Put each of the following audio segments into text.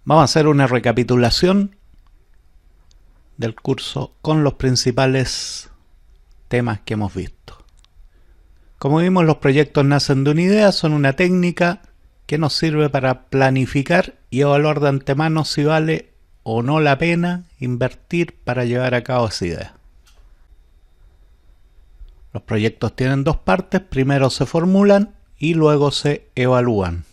Vamos a hacer una recapitulación del curso con los principales temas que hemos visto. Como vimos, los proyectos nacen de una idea, son una técnica que nos sirve para planificar y evaluar de antemano si vale o no la pena invertir para llevar a cabo esa idea. Los proyectos tienen dos partes: primero se formulan y luego se evalúan.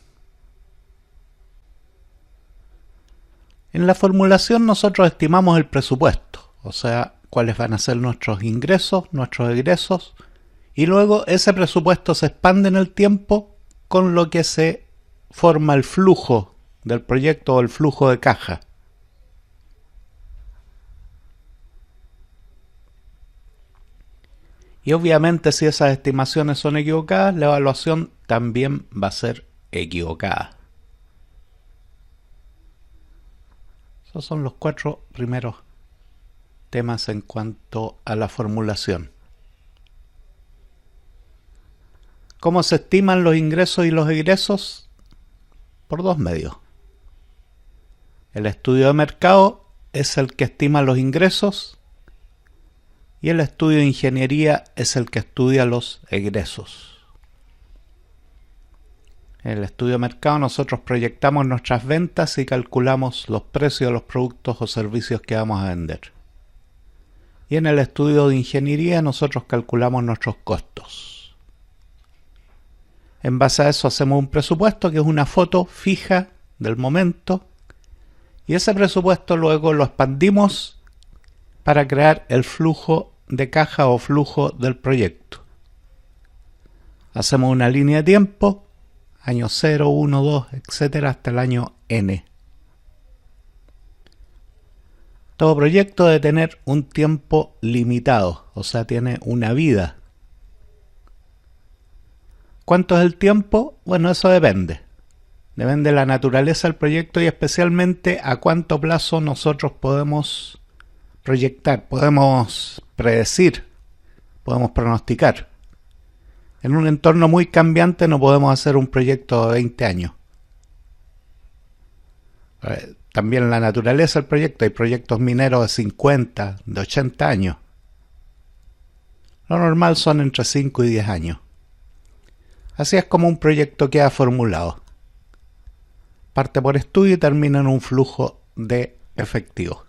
En la formulación nosotros estimamos el presupuesto, o sea, cuáles van a ser nuestros ingresos, nuestros egresos, y luego ese presupuesto se expande en el tiempo, con lo que se forma el flujo del proyecto o el flujo de caja. Y obviamente, si esas estimaciones son equivocadas, la evaluación también va a ser equivocada. Esos son los 4 primeros temas en cuanto a la formulación. ¿Cómo se estiman los ingresos y los egresos? Por dos medios. El estudio de mercado es el que estima los ingresos y el estudio de ingeniería es el que estudia los egresos. En el estudio de mercado nosotros proyectamos nuestras ventas y calculamos los precios de los productos o servicios que vamos a vender. Y en el estudio de ingeniería nosotros calculamos nuestros costos. En base a eso hacemos un presupuesto, que es una foto fija del momento, y ese presupuesto luego lo expandimos para crear el flujo de caja o flujo del proyecto. Hacemos una línea de tiempo, año 0, 1, 2, etcétera, hasta el año N. Todo proyecto debe tener un tiempo limitado, o sea, tiene una vida. ¿Cuánto es el tiempo? Bueno, eso depende. Depende de la naturaleza del proyecto y especialmente a cuánto plazo nosotros podemos proyectar, podemos predecir, podemos pronosticar. En un entorno muy cambiante no podemos hacer un proyecto de 20 años. También en la naturaleza del proyecto hay proyectos mineros de 50, de 80 años. Lo normal son entre 5 y 10 años. Así es como un proyecto queda formulado. Parte por estudio y termina en un flujo de efectivo.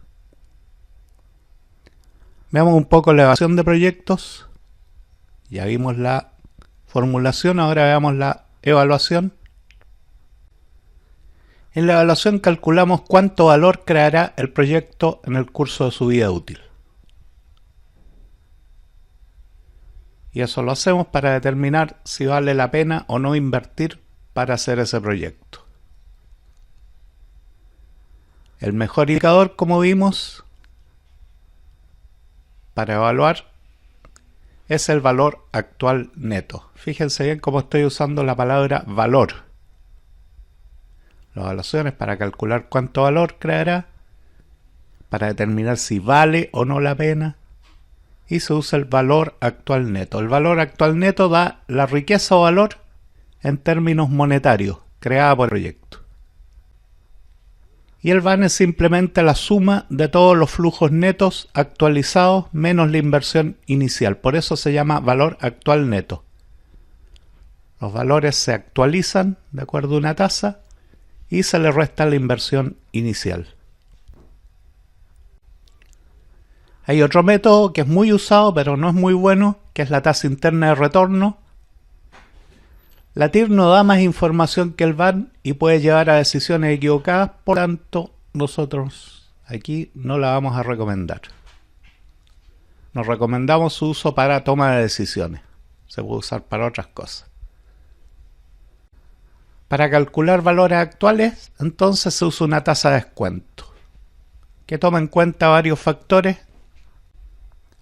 Veamos un poco la evaluación de proyectos. Ya vimos la formulación, ahora veamos la evaluación. En la evaluación calculamos cuánto valor creará el proyecto en el curso de su vida útil. Y eso lo hacemos para determinar si vale la pena o no invertir para hacer ese proyecto. El mejor indicador, como vimos, para evaluar es el valor actual neto. Fíjense bien cómo estoy usando la palabra valor. La evaluación es para calcular cuánto valor creará, para determinar si vale o no la pena, y se usa el valor actual neto. El valor actual neto da la riqueza o valor en términos monetarios creada por el proyecto. Y el VAN es simplemente la suma de todos los flujos netos actualizados menos la inversión inicial. Por eso se llama valor actual neto. Los valores se actualizan de acuerdo a una tasa y se le resta la inversión inicial. Hay otro método que es muy usado pero no es muy bueno, que es la tasa interna de retorno. La TIR no da más información que el VAN y puede llevar a decisiones equivocadas, por tanto nosotros aquí no la vamos a recomendar. Nos recomendamos su uso para toma de decisiones. Se puede usar para otras cosas. Para calcular valores actuales, entonces se usa una tasa de descuento, que toma en cuenta varios factores.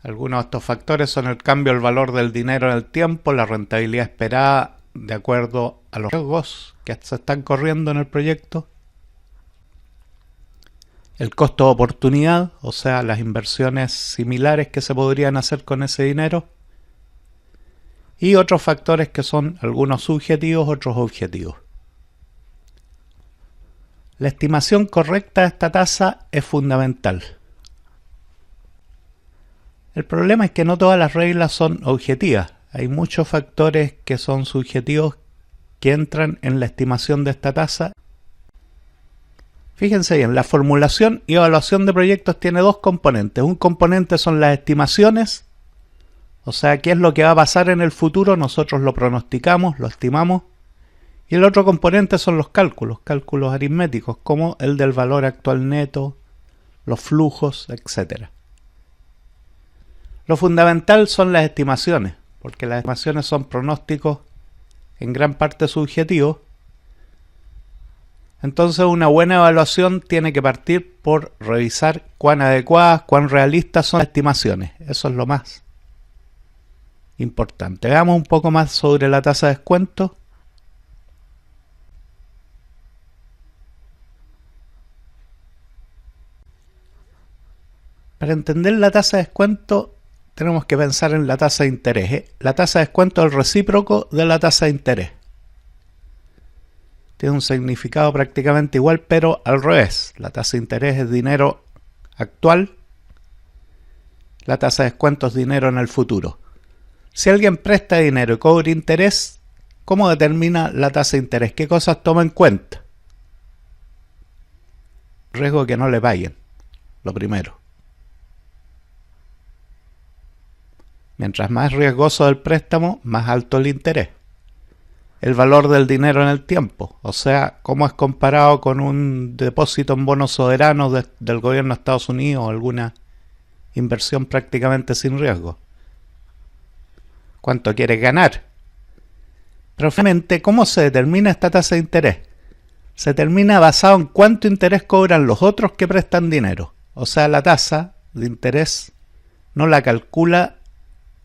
Algunos de estos factores son el cambio del valor del dinero en el tiempo, la rentabilidad esperada de acuerdo a los riesgos que se están corriendo en el proyecto, el costo de oportunidad, o sea, las inversiones similares que se podrían hacer con ese dinero, y otros factores que son algunos subjetivos, otros objetivos. La estimación correcta de esta tasa es fundamental. El problema es que no todas las reglas son objetivas. Hay muchos factores que son subjetivos que entran en la estimación de esta tasa. Fíjense bien, la formulación y evaluación de proyectos tiene dos componentes. Un componente son las estimaciones, o sea, qué es lo que va a pasar en el futuro, nosotros lo pronosticamos, lo estimamos. Y el otro componente son los cálculos aritméticos, como el del valor actual neto, los flujos, etc. Lo fundamental son las estimaciones, porque las estimaciones son pronósticos en gran parte subjetivos. Entonces una buena evaluación tiene que partir por revisar cuán adecuadas, cuán realistas son las estimaciones. Eso es lo más importante. Veamos un poco más sobre la tasa de descuento. Para entender la tasa de descuento tenemos que pensar en la tasa de interés. La tasa de descuento es el recíproco de la tasa de interés. Tiene un significado prácticamente igual, pero al revés. La tasa de interés es dinero actual, la tasa de descuento es dinero en el futuro. Si alguien presta dinero y cobra interés, ¿cómo determina la tasa de interés? ¿Qué cosas toma en cuenta? Riesgo que no le paguen, lo primero. Mientras más riesgoso el préstamo, más alto el interés. El valor del dinero en el tiempo, o sea, cómo es comparado con un depósito en bonos soberanos del gobierno de Estados Unidos o alguna inversión prácticamente sin riesgo. ¿Cuánto quieres ganar? Pero finalmente, ¿cómo se determina esta tasa de interés? Se determina basado en cuánto interés cobran los otros que prestan dinero. O sea, la tasa de interés no la calcula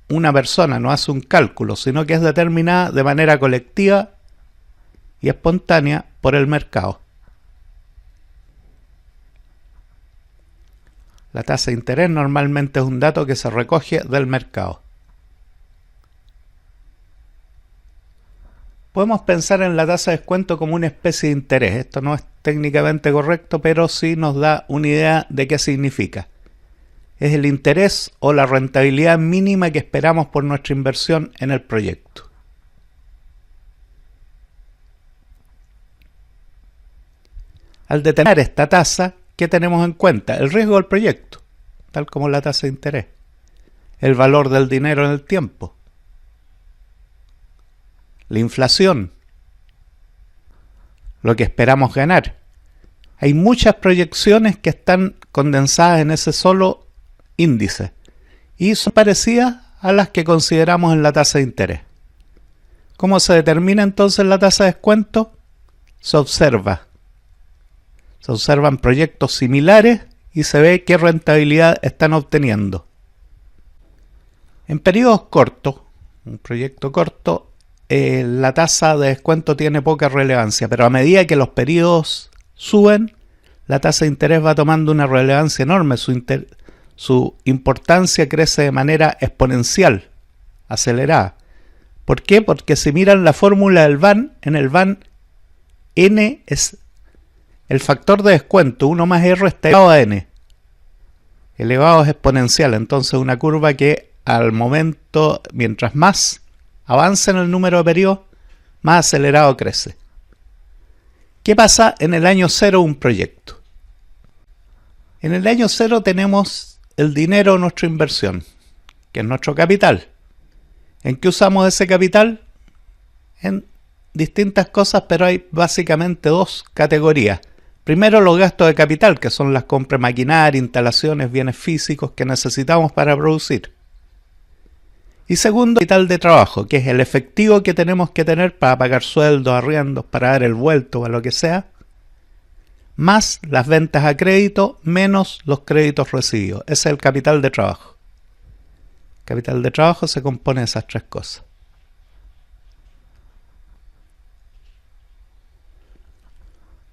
una persona, no hace un cálculo, sino que es determinada de manera colectiva y espontánea por el mercado. La tasa de interés normalmente es un dato que se recoge del mercado. Podemos pensar en la tasa de descuento como una especie de interés. Esto no es técnicamente correcto, pero sí nos da una idea de qué significa. Es el interés o la rentabilidad mínima que esperamos por nuestra inversión en el proyecto. Al determinar esta tasa, ¿qué tenemos en cuenta? El riesgo del proyecto, tal como la tasa de interés. El valor del dinero en el tiempo. La inflación. Lo que esperamos ganar. Hay muchas proyecciones que están condensadas en ese solo índice y son parecidas a las que consideramos en la tasa de interés. ¿Cómo se determina entonces la tasa de descuento? Se observan proyectos similares y se ve qué rentabilidad están obteniendo. En periodos cortos, un proyecto corto, la tasa de descuento tiene poca relevancia, pero a medida que los periodos suben, la tasa de interés va tomando una relevancia enorme. Su importancia crece de manera exponencial, acelerada. ¿Por qué? Porque si miran la fórmula del VAN, en el VAN N es el factor de descuento, 1 más R está elevado a N. Elevado es exponencial, entonces una curva que al momento, mientras más avanza en el número de periodos, más acelerado crece. ¿Qué pasa en el año cero de un proyecto? En el año cero tenemos el dinero de nuestra inversión, que es nuestro capital. ¿En qué usamos ese capital? En distintas cosas, pero hay básicamente dos categorías. Primero, los gastos de capital, que son las compras de maquinaria, instalaciones, bienes físicos que necesitamos para producir. Y segundo, capital de trabajo, que es el efectivo que tenemos que tener para pagar sueldos, arriendos, para dar el vuelto o lo que sea, más las ventas a crédito, menos los créditos recibidos. Ese es el capital de trabajo. El capital de trabajo se compone de esas tres cosas.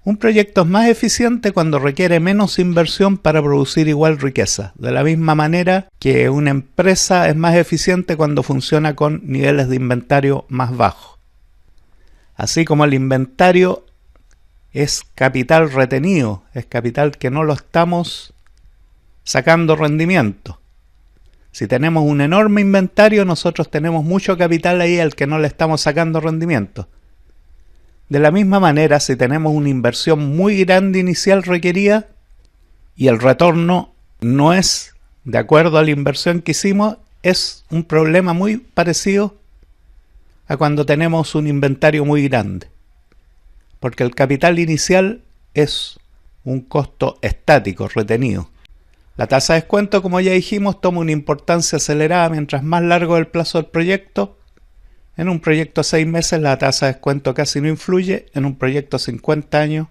Un proyecto es más eficiente cuando requiere menos inversión para producir igual riqueza, de la misma manera que una empresa es más eficiente cuando funciona con niveles de inventario más bajos. Así como el inventario es capital retenido, es capital que no lo estamos sacando rendimiento. Si tenemos un enorme inventario, nosotros tenemos mucho capital ahí al que no le estamos sacando rendimiento. De la misma manera, si tenemos una inversión muy grande inicial requerida y el retorno no es de acuerdo a la inversión que hicimos, es un problema muy parecido a cuando tenemos un inventario muy grande. Porque el capital inicial es un costo estático, retenido. La tasa de descuento, como ya dijimos, toma una importancia acelerada mientras más largo el plazo del proyecto. En un proyecto de 6 meses la tasa de descuento casi no influye, en un proyecto de 50 años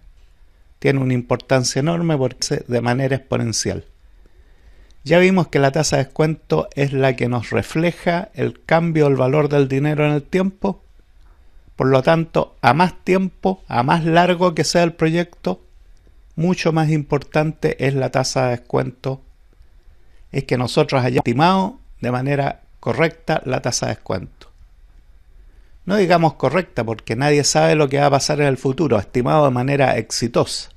tiene una importancia enorme porque de manera exponencial. Ya vimos que la tasa de descuento es la que nos refleja el cambio del valor del dinero en el tiempo. Por lo tanto, a más tiempo, a más largo que sea el proyecto, mucho más importante es la tasa de descuento. Es que nosotros hayamos estimado de manera correcta la tasa de descuento. No digamos correcta porque nadie sabe lo que va a pasar en el futuro, estimado de manera exitosa.